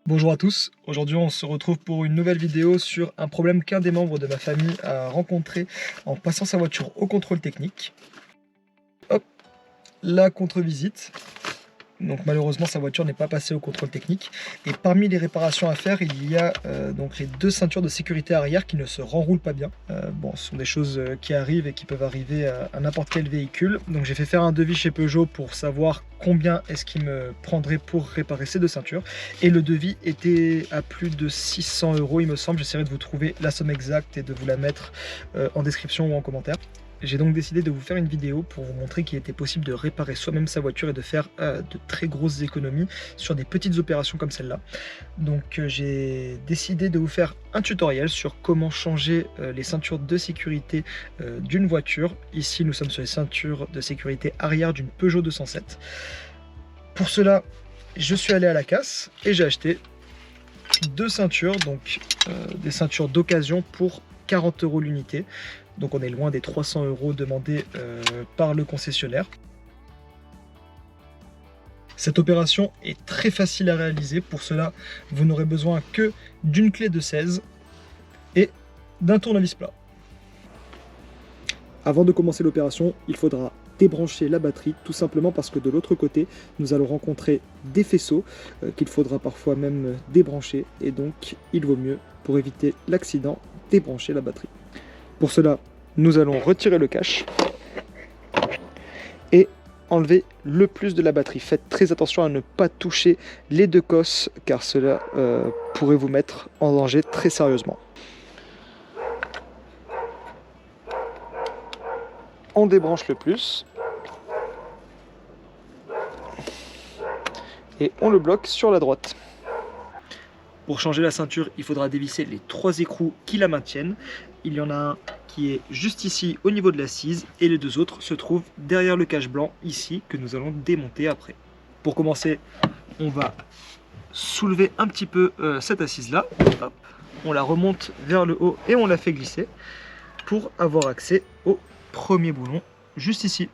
Bonjour à tous, aujourd'hui on se retrouve pour une nouvelle vidéo sur un problème qu'un des membres de ma famille a rencontré en passant sa voiture au contrôle technique. Hop, la contre-visite. Donc malheureusement sa voiture n'est pas passée au contrôle technique. Et parmi les réparations à faire, il y a donc les deux ceintures de sécurité arrière qui ne se renroulent pas bien. Bon, ce sont des choses qui arrivent et qui peuvent arriver à n'importe quel véhicule. Donc j'ai fait faire un devis chez Peugeot pour savoir combien est-ce qu'il me prendrait pour réparer ces deux ceintures. Et le devis était à plus de 600 € il me semble. J'essaierai de vous trouver la somme exacte et de vous la mettre en description ou en commentaire. J'ai donc décidé de vous faire une vidéo pour vous montrer qu'il était possible de réparer soi-même sa voiture et de faire de très grosses économies sur des petites opérations comme celle-là. Donc j'ai décidé de vous faire un tutoriel sur comment changer les ceintures de sécurité d'une voiture. Ici nous sommes sur les ceintures de sécurité arrière d'une Peugeot 207. Pour cela, je suis allé à la casse et j'ai acheté deux ceintures, donc des ceintures d'occasion pour 40 € l'unité. Donc on est loin des 300 € demandés par le concessionnaire. Cette opération est très facile à réaliser. Pour cela, vous n'aurez besoin que d'une clé de 16 et d'un tournevis plat. Avant de commencer l'opération, il faudra débrancher la batterie, tout simplement parce que de l'autre côté, nous allons rencontrer des faisceaux qu'il faudra parfois même débrancher. Et donc, il vaut mieux, pour éviter l'accident, débrancher la batterie. Pour cela, nous allons retirer le cache et enlever le plus de la batterie. Faites très attention à ne pas toucher les deux cosses car cela pourrait vous mettre en danger très sérieusement. On débranche le plus et on le bloque sur la droite. Pour changer la ceinture, il faudra dévisser les trois écrous qui la maintiennent. Il y en a un qui est juste ici au niveau de l'assise et les deux autres se trouvent derrière le cache blanc ici que nous allons démonter après. Pour commencer, on va soulever un petit peu cette assise là. Hop, on la remonte vers le haut et on la fait glisser pour avoir accès au premier boulon juste ici.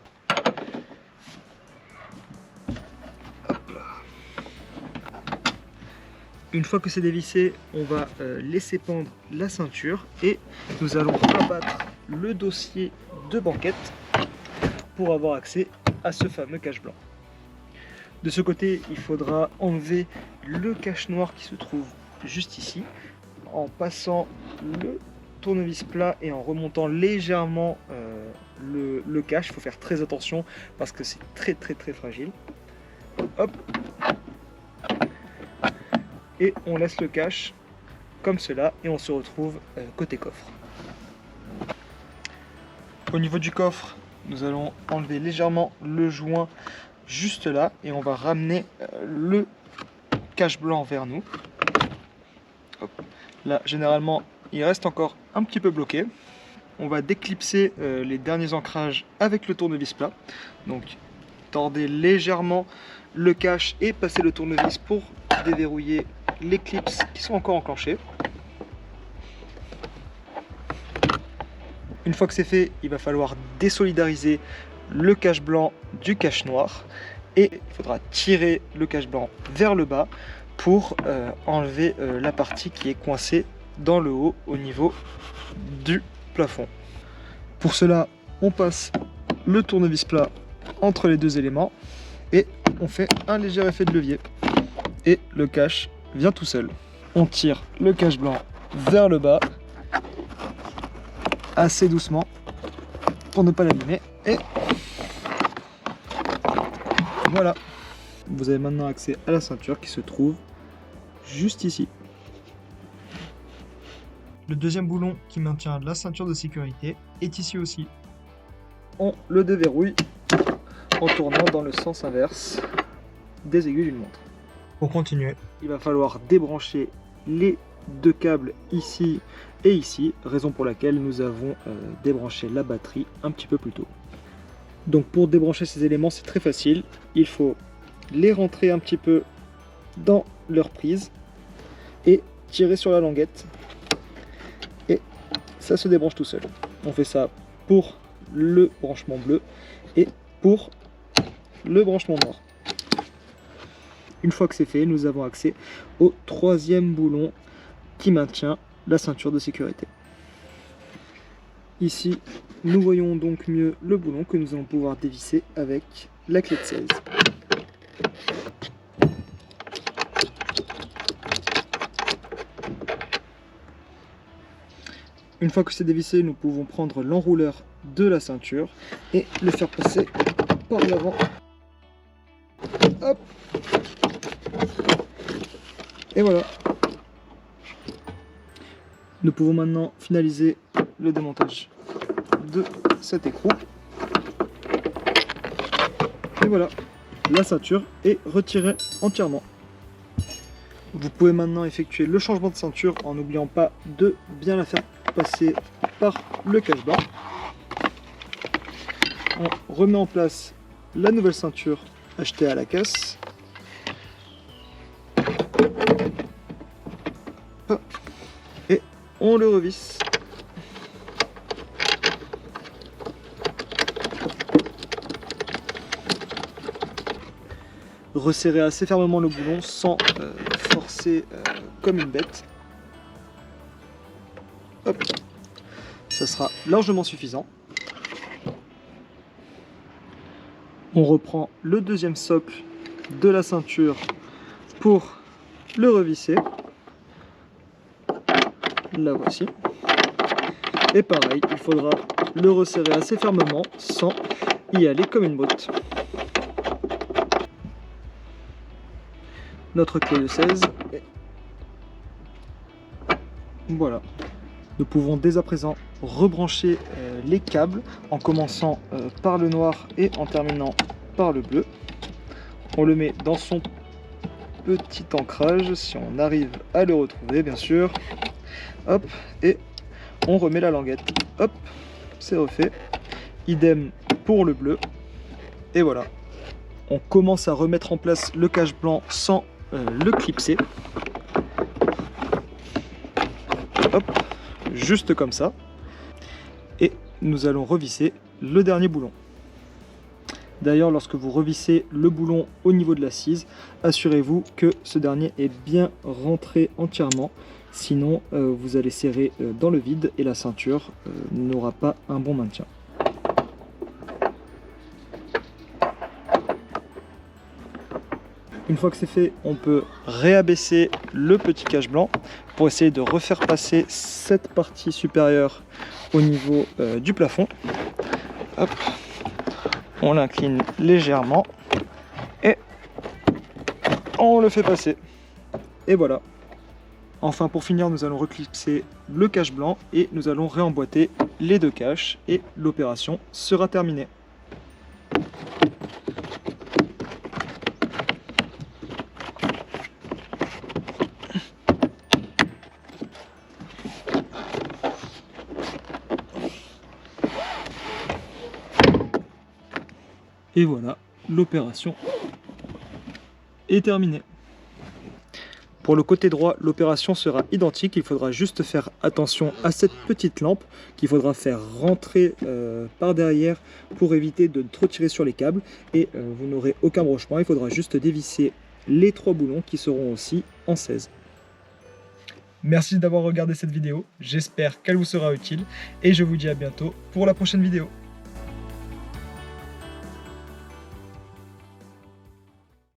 Une fois que c'est dévissé, on va laisser pendre la ceinture et nous allons rabattre le dossier de banquette pour avoir accès à ce fameux cache blanc. De ce côté, il faudra enlever le cache noir qui se trouve juste ici en passant le tournevis plat et en remontant légèrement le cache. Il faut faire très attention parce que c'est très fragile. Hop. Et on laisse le cache comme cela et on se retrouve côté coffre. Au niveau du coffre, nous allons enlever légèrement le joint juste là et on va ramener le cache blanc vers nous. Hop. Là, généralement, il reste encore un petit peu bloqué. On va déclipser les derniers ancrages avec le tournevis plat. Donc, tordez légèrement le cache et passez le tournevis pour déverrouiller les clips qui sont encore enclenchés. Une fois que c'est fait, il va falloir désolidariser le cache blanc du cache noir et il faudra tirer le cache blanc vers le bas pour enlever la partie qui est coincée dans le haut au niveau du plafond. Pour cela, on passe le tournevis plat entre les deux éléments et on fait un léger effet de levier et le cache vient tout seul. On tire le cache blanc vers le bas assez doucement pour ne pas l'abîmer et voilà, vous avez maintenant accès à la ceinture qui se trouve juste ici. Le deuxième boulon qui maintient la ceinture de sécurité est ici aussi. On le déverrouille en tournant dans le sens inverse des aiguilles d'une montre. Pour continuer, il va falloir débrancher les deux câbles ici et ici, raison pour laquelle nous avons débranché la batterie un petit peu plus tôt. Donc pour débrancher ces éléments, c'est très facile. Il faut les rentrer un petit peu dans leur prise et tirer sur la languette et ça se débranche tout seul. On fait ça pour le branchement bleu et pour le branchement noir. Une fois que c'est fait, nous avons accès au troisième boulon qui maintient la ceinture de sécurité. Ici, nous voyons donc mieux le boulon que nous allons pouvoir dévisser avec la clé de 16. Une fois que c'est dévissé, nous pouvons prendre l'enrouleur de la ceinture et le faire passer par l'avant. Hop. Et voilà. Nous pouvons maintenant finaliser le démontage de cet écrou. Et voilà, la ceinture est retirée entièrement. Vous pouvez maintenant effectuer le changement de ceinture en n'oubliant pas de bien la faire passer par le cache-blanc. On remet en place la nouvelle ceinture achetée à la caisse. Et on le revisse. Resserrez assez fermement le boulon sans forcer comme une bête. Hop. Ça sera largement suffisant. On reprend le deuxième socle de la ceinture pour le revisser. La voici. Et pareil, il faudra le resserrer assez fermement sans y aller comme une brute. Notre clé de 16. Et voilà. Nous pouvons dès à présent rebrancher les câbles en commençant par le noir et en terminant par le bleu. On le met dans son petit ancrage, si on arrive à le retrouver bien sûr. Hop, et on remet la languette. Hop, c'est refait. Idem pour le bleu. Et voilà. On commence à remettre en place le cache blanc sans le clipser. Hop, juste comme ça. Et nous allons revisser le dernier boulon. D'ailleurs, lorsque vous revissez le boulon au niveau de l'assise, assurez-vous que ce dernier est bien rentré entièrement. Sinon, vous allez serrer dans le vide et la ceinture n'aura pas un bon maintien. Une fois que c'est fait, on peut réabaisser le petit cache blanc pour essayer de refaire passer cette partie supérieure au niveau du plafond. Hop. On l'incline légèrement et on le fait passer. Et voilà. Enfin, pour finir, nous allons reclipser le cache blanc et nous allons réemboîter les deux caches et l'opération sera terminée. Et voilà, l'opération est terminée. Pour le côté droit, l'opération sera identique. Il faudra juste faire attention à cette petite lampe qu'il faudra faire rentrer par derrière pour éviter de trop tirer sur les câbles. Et vous n'aurez aucun brochement. Il faudra juste dévisser les 3 boulons qui seront aussi en 16. Merci d'avoir regardé cette vidéo. J'espère qu'elle vous sera utile. Et je vous dis à bientôt pour la prochaine vidéo.